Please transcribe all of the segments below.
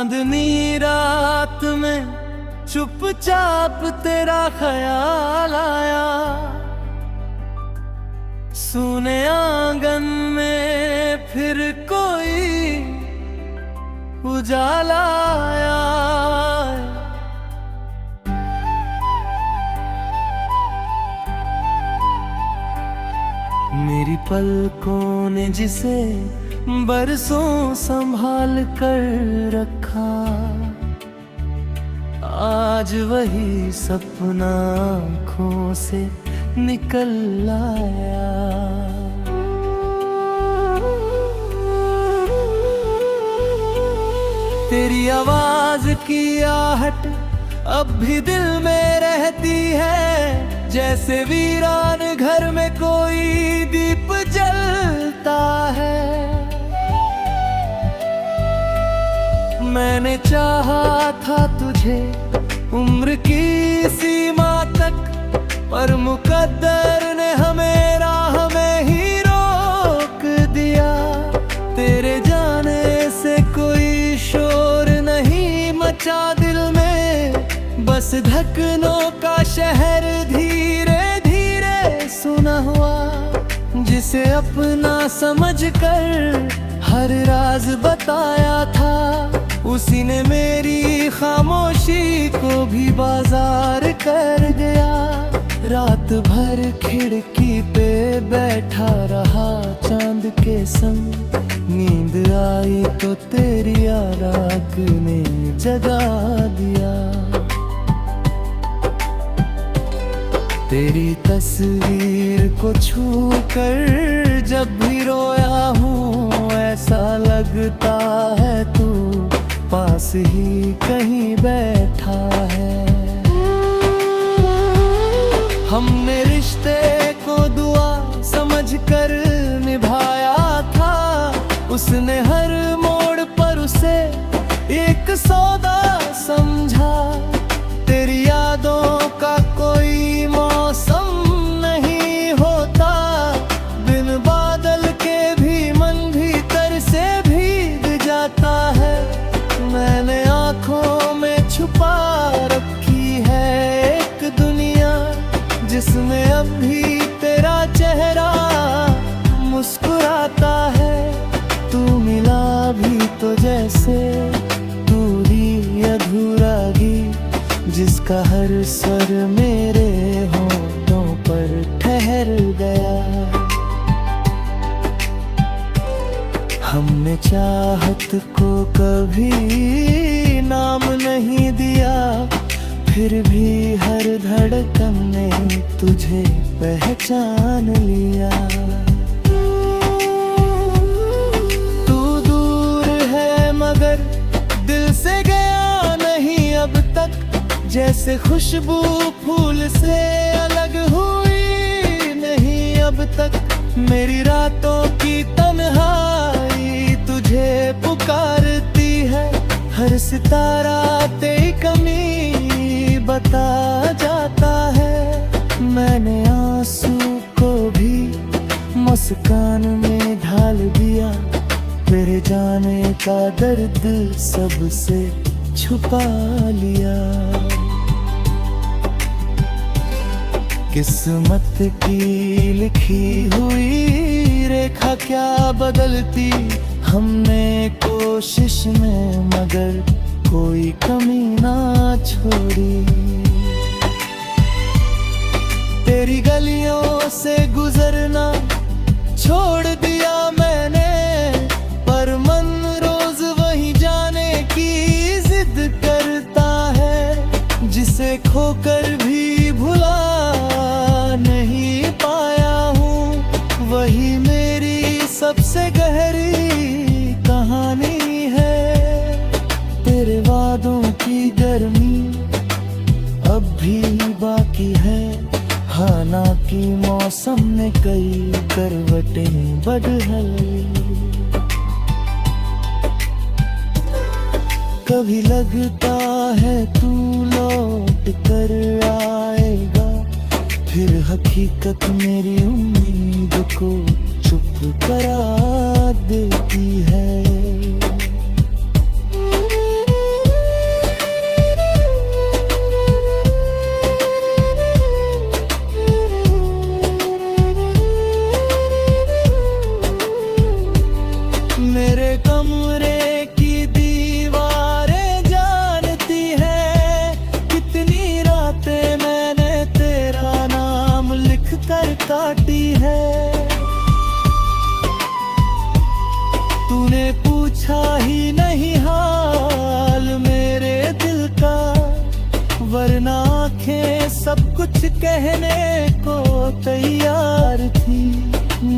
चांदनी रात में चुपचाप तेरा ख्याल आया, सुने आंगन में फिर कोई उजाला आया। मेरी पलकों ने जिसे बरसों संभाल कर रखा, आज वही सपना आँखों से निकल आया। तेरी आवाज की आहट अब भी दिल में रहती है, जैसे वीरान घर में कोई दीप जलता है। मैंने चाहा था तुझे उम्र की सीमा तक, पर मुकद्दर ने हमें राह में ही रोक दिया। तेरे जाने से कोई शोर नहीं मचा दिल में, बस धड़कनों का शहर धीरे धीरे सुना हुआ। जिसे अपना समझकर हर राज बताया था, उसी ने मेरी खामोशी को भी बाजार कर गया। रात भर खिड़की पे बैठा रहा चांद के संग, नींद आई तो तेरी आराग ने जगा दिया। तेरी तस्वीर को छू कर जब भी रोया हूँ, ऐसा लगता है तू पास ही कहीं बैठा है। हमने रिश्ते को दुआ समझकर निभाया था, उसने हर मोड़ पर उसे एक सौदा समझा। तेरी यादों का कोई मौसम नहीं होता, बिन बादल के भी मन भीतर से भीग जाता है। मैंने आँखों में छुपा रखी है एक दुनिया, जिसमें अब भी तेरा चेहरा मुस्कुराता है। तू मिला भी तो जैसे तू ही अधूरा गीत, जिसका हर स्वर मेरे होठों पर ठहर गया। हमने चाहत को कभी नाम नहीं दिया, फिर भी हर धड़कन ने तुझे पहचान लिया। तू दूर है मगर दिल से गया नहीं अब तक, जैसे खुशबू फूल से अलग हुई नहीं अब तक। मेरी रातों की तन्हाई तुझे पुकारती है, हर सितारा तेरी कमी बता जाता है। मैंने आंसू को भी मुस्कान में ढाल दिया, तेरे जाने का दर्द सबसे छुपा लिया। किस्मत की लिखी हुई रेखा क्या बदलती, हमने कोशिश में मगर कोई कमी ना छोड़ी। तेरी गलियों से गुजरना छोड़ दिया मैंने, पर मन रोज वही जाने की जिद करता है। जिसे खोकर भी भुला नहीं पाया हूँ, वही मेरी सबसे गहरी कहानी है। तेरे वादों की गर्मी अब भी बाकी है, हाना की मौसम ने कई करवटें बदली। कभी लगता है तू लौट कर आएगा, फिर हकीकत मेरी उम्मीद को चुप करा देती है। वरना आंखें सब कुछ कहने को तैयार थी।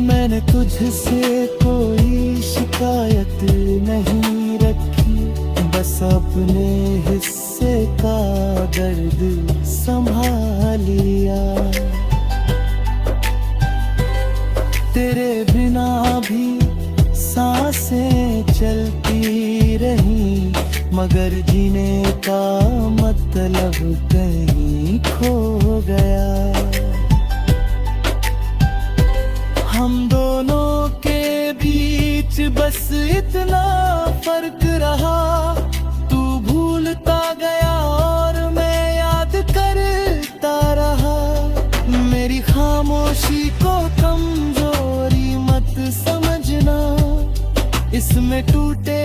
मैंने तुझसे कोई शिकायत नहीं रखी, बस अपने हिस्से का दर्द संभालिया। तेरे बिना भी सांसें चलती रही, मगर जीने का मतलब कहीं खो गया। हम दोनों के बीच बस इतना फर्क रहा, तू भूलता गया और मैं याद करता रहा। मेरी खामोशी को कमजोरी मत समझना, इसमें टूटे